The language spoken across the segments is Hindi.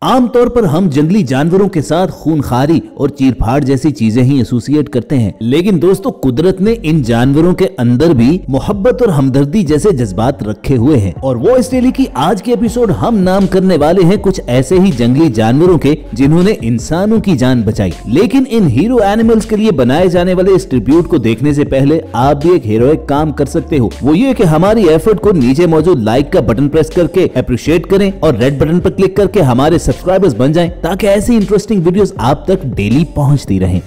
आमतौर पर हम जंगली जानवरों के साथ खूनखारी और चीरफाड़ जैसी चीजें ही एसोसिएट करते हैं, लेकिन दोस्तों कुदरत ने इन जानवरों के अंदर भी मोहब्बत और हमदर्दी जैसे जज्बात रखे हुए हैं। और वो इसलिए कि आज के एपिसोड हम नाम करने वाले हैं कुछ ऐसे ही जंगली जानवरों के जिन्होंने इंसानों की जान बचाई। लेकिन इन हीरो एनिमल्स के लिए बनाए जाने वाले इस ट्रिब्यूट को देखने से पहले आप भी एक हीरोइक काम कर सकते हो। वो ये कि हमारी एफर्ट को नीचे मौजूद लाइक का बटन प्रेस करके अप्रिशिएट करें और रेड बटन पर क्लिक करके हमारे सब्सक्राइबर्स बन जाएं, ताकि ऐसी इंटरेस्टिंग वीडियोस आप तक डेली पहुंचती रहें।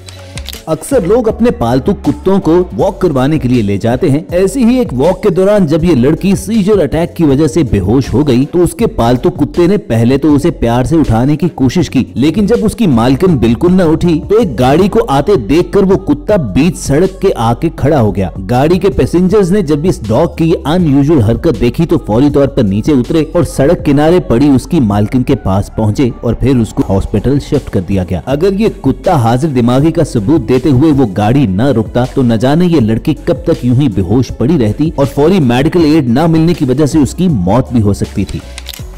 अक्सर लोग अपने पालतू कुत्तों को वॉक करवाने के लिए ले जाते हैं। ऐसी ही एक वॉक के दौरान जब ये लड़की सीजर अटैक की वजह से बेहोश हो गई तो उसके पालतू कुत्ते ने पहले तो उसे प्यार से उठाने की कोशिश की, लेकिन जब उसकी मालकिन बिल्कुल न उठी तो एक गाड़ी को आते देखकर वो कुत्ता बीच सड़क के आके खड़ा हो गया। गाड़ी के पैसेंजर्स ने जब इस डॉग की अनयूजुअल हरकत देखी तो फौरी तौर पर नीचे उतरे और सड़क किनारे पड़ी उसकी मालकिन के पास पहुंचे और फिर उसको हॉस्पिटल शिफ्ट कर दिया गया। अगर ये कुत्ता हाजिर दिमागी का सबूत देते हुए वो गाड़ी न रुकता तो न जाने ये लड़की कब तक यूं ही बेहोश पड़ी रहती और फौरी मेडिकल एड न मिलने की वजह से उसकी मौत भी हो सकती थी।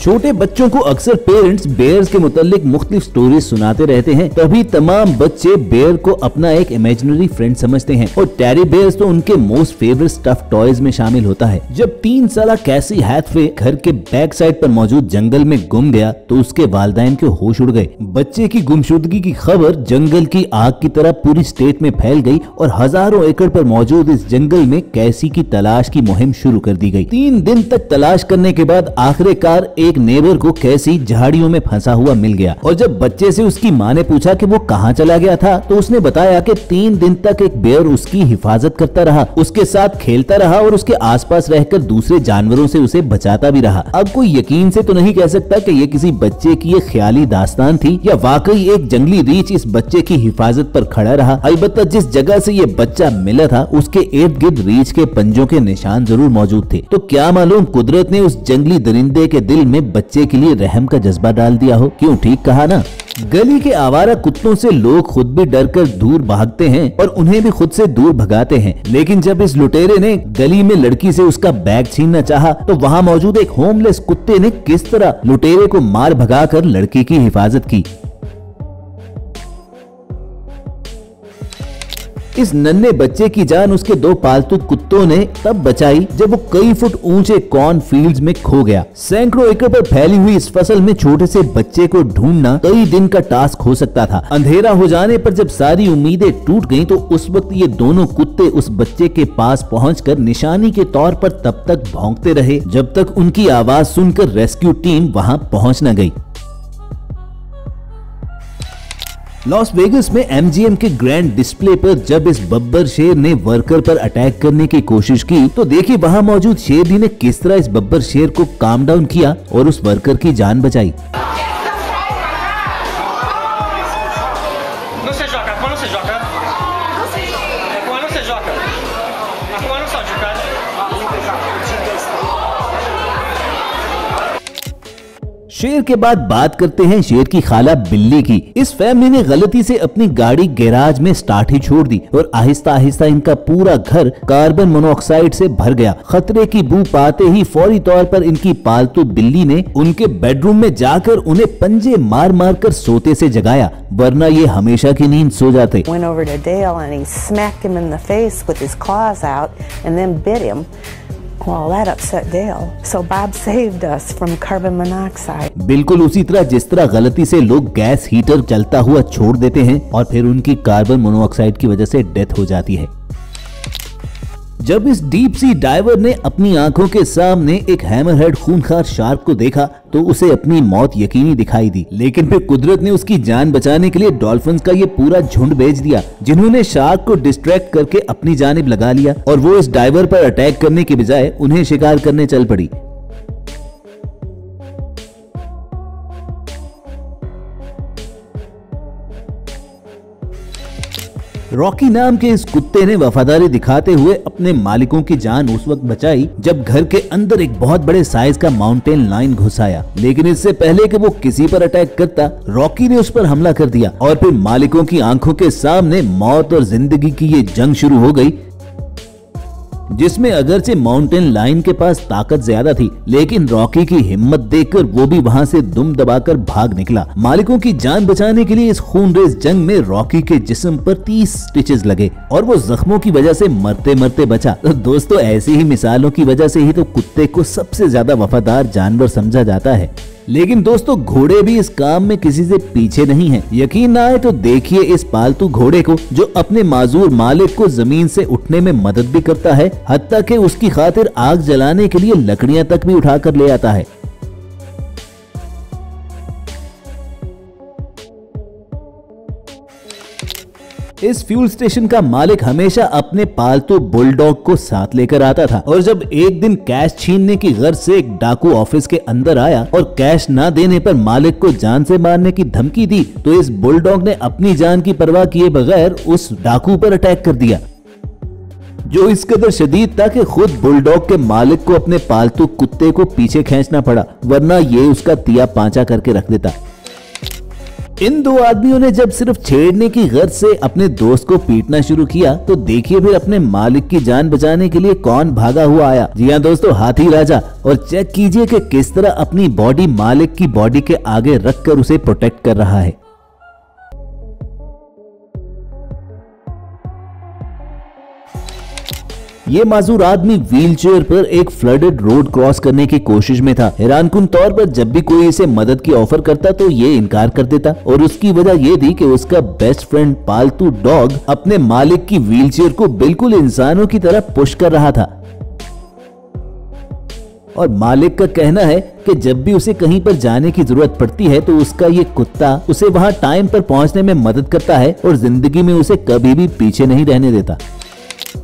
छोटे बच्चों को अक्सर पेरेंट्स बेयर्स के मुतालिक मुख्तलिफ स्टोरीज सुनाते रहते हैं, तभी तमाम बच्चे बेयर को अपना एक इमेजिनरी फ्रेंड समझते हैं और टेडी बेयर्स तो उनके मोस्ट फेवरेट स्टफ टॉयज में शामिल होता है। जब 3 साल कैसी हैथवे घर के बैक साइड पर मौजूद जंगल में गुम गया तो उसके वालिदैन के होश उड़ गए। बच्चे की गुमशुदगी की खबर जंगल की आग की तरह पूरी स्टेट में फैल गई और हजारों एकड़ पर मौजूद इस जंगल में कैसी की तलाश की मुहिम शुरू कर दी गई। 3 दिन तक तलाश करने के बाद आखिरकार एक नेबर को कैसी झाड़ियों में फंसा हुआ मिल गया और जब बच्चे से उसकी माँ ने पूछा कि वो कहाँ चला गया था तो उसने बताया कि 3 दिन तक एक बेयर उसकी हिफाजत करता रहा, उसके साथ खेलता रहा और उसके आसपास रहकर दूसरे जानवरों से उसे बचाता भी रहा। अब कोई यकीन से तो नहीं कह सकता कि ये किसी बच्चे की एक ख्याली दास्तान थी या वाकई एक जंगली रीछ इस बच्चे की हिफाजत पर खड़ा रहा। अलबत्ता जिस जगह से ये बच्चा मिला था उसके इर्द गिर्द रीछ के पंजों के निशान जरूर मौजूद थे। तो क्या मालूम कुदरत ने उस जंगली दरिंदे के दिल में बच्चे के लिए रहम का जज्बा डाल दिया हो। क्यों, ठीक कहा ना। गली के आवारा कुत्तों से लोग खुद भी डरकर दूर भागते हैं और उन्हें भी खुद से दूर भगाते हैं, लेकिन जब इस लुटेरे ने गली में लड़की से उसका बैग छीनना चाहा तो वहाँ मौजूद एक होमलेस कुत्ते ने किस तरह लुटेरे को मार भगाकर लड़की की हिफाजत की। इस नन्हे बच्चे की जान उसके 2 पालतू कुत्तों ने तब बचाई जब वो कई फुट ऊंचे कॉर्न फील्ड्स में खो गया। सैकड़ों एकड़ पर फैली हुई इस फसल में छोटे से बच्चे को ढूंढना कई दिन का टास्क हो सकता था। अंधेरा हो जाने पर जब सारी उम्मीदें टूट गईं तो उस वक्त ये दोनों कुत्ते उस बच्चे के पास पहुंचकर निशानी के तौर पर तब तक भौंकते रहे जब तक उनकी आवाज सुनकर रेस्क्यू टीम वहां पहुंच न गई। लॉस वेगस में MGM के ग्रैंड डिस्प्ले पर जब इस बब्बर शेर ने वर्कर पर अटैक करने की कोशिश की तो देखिए वहां मौजूद शेरनी ने किस तरह इस बब्बर शेर को काम डाउन किया और उस वर्कर की जान बचाई। शेर के बाद बात करते हैं शेर की खाला बिल्ली की। इस फैमिली ने गलती से अपनी गाड़ी गैराज में स्टार्ट ही छोड़ दी और आहिस्ता आहिस्ता इनका पूरा घर कार्बन मोनोऑक्साइड से भर गया। खतरे की बू पाते ही फौरी तौर पर इनकी पालतू बिल्ली ने उनके बेडरूम में जाकर उन्हें पंजे मार मार कर सोते से जगाया, वरना ये हमेशा की नींद सो जाते। Well, that upset Dale. So Bob saved us from carbon monoxide. बिल्कुल उसी तरह जिस तरह गलती से लोग गैस हीटर चलता हुआ छोड़ देते हैं और फिर उनकी कार्बन मोनोऑक्साइड की वजह से डेथ हो जाती है। जब इस डीप सी डाइवर ने अपनी आंखों के सामने एक हैमरहेड खूनखार शार्क को देखा तो उसे अपनी मौत यकीनी दिखाई दी, लेकिन फिर कुदरत ने उसकी जान बचाने के लिए डॉल्फिन्स का ये पूरा झुंड भेज दिया जिन्होंने शार्क को डिस्ट्रैक्ट करके अपनी जानिब लगा लिया और वो इस डाइवर पर अटैक करने के बजाय उन्हें शिकार करने चल पड़ी। रॉकी नाम के इस कुत्ते ने वफादारी दिखाते हुए अपने मालिकों की जान उस वक्त बचाई जब घर के अंदर एक बहुत बड़े साइज का माउंटेन लायन घुस आया, लेकिन इससे पहले कि वो किसी पर अटैक करता रॉकी ने उस पर हमला कर दिया और फिर मालिकों की आंखों के सामने मौत और जिंदगी की ये जंग शुरू हो गई। जिसमें अगरचे माउंटेन लायन के पास ताकत ज्यादा थी, लेकिन रॉकी की हिम्मत देखकर वो भी वहाँ से दुम दबाकर भाग निकला। मालिकों की जान बचाने के लिए इस खूनरेज जंग में रॉकी के जिस्म पर 30 स्टिचेस लगे और वो जख्मों की वजह से मरते मरते बचा। तो दोस्तों ऐसी ही मिसालों की वजह से ही तो कुत्ते को सबसे ज्यादा वफादार जानवर समझा जाता है। लेकिन दोस्तों घोड़े भी इस काम में किसी से पीछे नहीं हैं। यकीन ना आए तो देखिए इस पालतू घोड़े को जो अपने माजूर मालिक को जमीन से उठने में मदद भी करता है, हत्ता कि उसकी खातिर आग जलाने के लिए लकड़ियां तक भी उठाकर ले आता है। इस फ्यूल स्टेशन का मालिक हमेशा अपने पालतू बुलडॉग को साथ लेकर आता था और जब एक दिन कैश छीनने की गर्ज से एक डाकू ऑफिस के अंदर आया और कैश ना देने पर मालिक को जान से मारने की धमकी दी, तो इस बुलडॉग ने अपनी जान की परवाह किए बगैर उस डाकू पर अटैक कर दिया, जो इस कदर शदीद था कि खुद बुलडॉग के मालिक को अपने पालतू कुत्ते को पीछे खींचना पड़ा, वरना ये उसका तिया पांचा करके रख देता। इन दो आदमियों ने जब सिर्फ छेड़ने की गर्ज से अपने दोस्त को पीटना शुरू किया, तो देखिए फिर अपने मालिक की जान बचाने के लिए कौन भागा हुआ आया। जी हाँ दोस्तों, हाथी राजा। और चेक कीजिए कि किस तरह अपनी बॉडी मालिक की बॉडी के आगे रखकर उसे प्रोटेक्ट कर रहा है। ये माजूर आदमी व्हीलचेयर पर एक फ्लडेड रोड क्रॉस करने की कोशिश में था। हैरानकुन तौर पर जब भी कोई इसे मदद की ऑफर करता तो ये इनकार कर देता, और उसकी वजह ये थी कि उसका बेस्ट फ्रेंड पालतू डॉग अपने मालिक की व्हीलचेयर को बिल्कुल इंसानों की तरह पुश कर रहा था। और मालिक का कहना है कि जब भी उसे कहीं पर जाने की जरूरत पड़ती है तो उसका ये कुत्ता उसे वहां टाइम पर पहुंचने में मदद करता है और जिंदगी में उसे कभी भी पीछे नहीं रहने देता।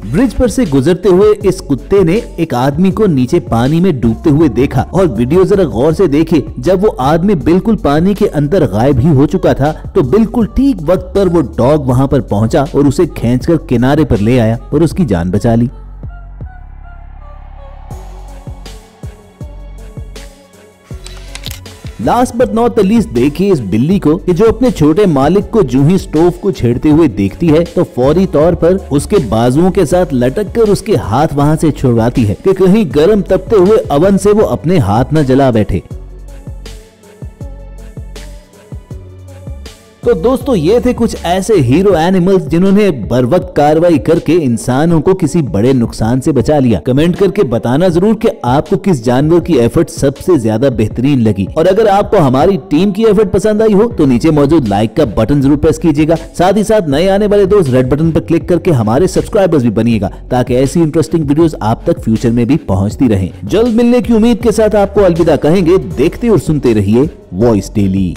ब्रिज पर से गुजरते हुए इस कुत्ते ने एक आदमी को नीचे पानी में डूबते हुए देखा, और वीडियो जरा गौर से देखे, जब वो आदमी बिल्कुल पानी के अंदर गायब ही हो चुका था तो बिल्कुल ठीक वक्त पर वो डॉग वहां पर पहुंचा और उसे खींचकर किनारे पर ले आया और उसकी जान बचा ली। Last but not the least देखिए इस बिल्ली को कि जो अपने छोटे मालिक को जूं ही स्टोव को छेड़ते हुए देखती है तो फौरी तौर पर उसके बाजुओं के साथ लटक कर उसके हाथ वहां से छुड़वाती है कि कहीं गर्म तपते हुए अवन से वो अपने हाथ न जला बैठे। तो दोस्तों ये थे कुछ ऐसे हीरो एनिमल्स जिन्होंने बरवक्त कार्रवाई करके इंसानों को किसी बड़े नुकसान से बचा लिया। कमेंट करके बताना जरूर कि आपको किस जानवर की एफर्ट सबसे ज्यादा बेहतरीन लगी, और अगर आपको हमारी टीम की एफर्ट पसंद आई हो तो नीचे मौजूद लाइक का बटन जरूर प्रेस कीजिएगा। साथ ही साथ नए आने वाले दोस्त रेड बटन पर क्लिक करके हमारे सब्सक्राइबर्स भी बनिएगा, ताकि ऐसी इंटरेस्टिंग वीडियोस आप तक फ्यूचर में भी पहुंचती रहें। जल्द मिलने की उम्मीद के साथ आपको अलविदा कहेंगे। देखते और सुनते रहिए वॉइस डेली।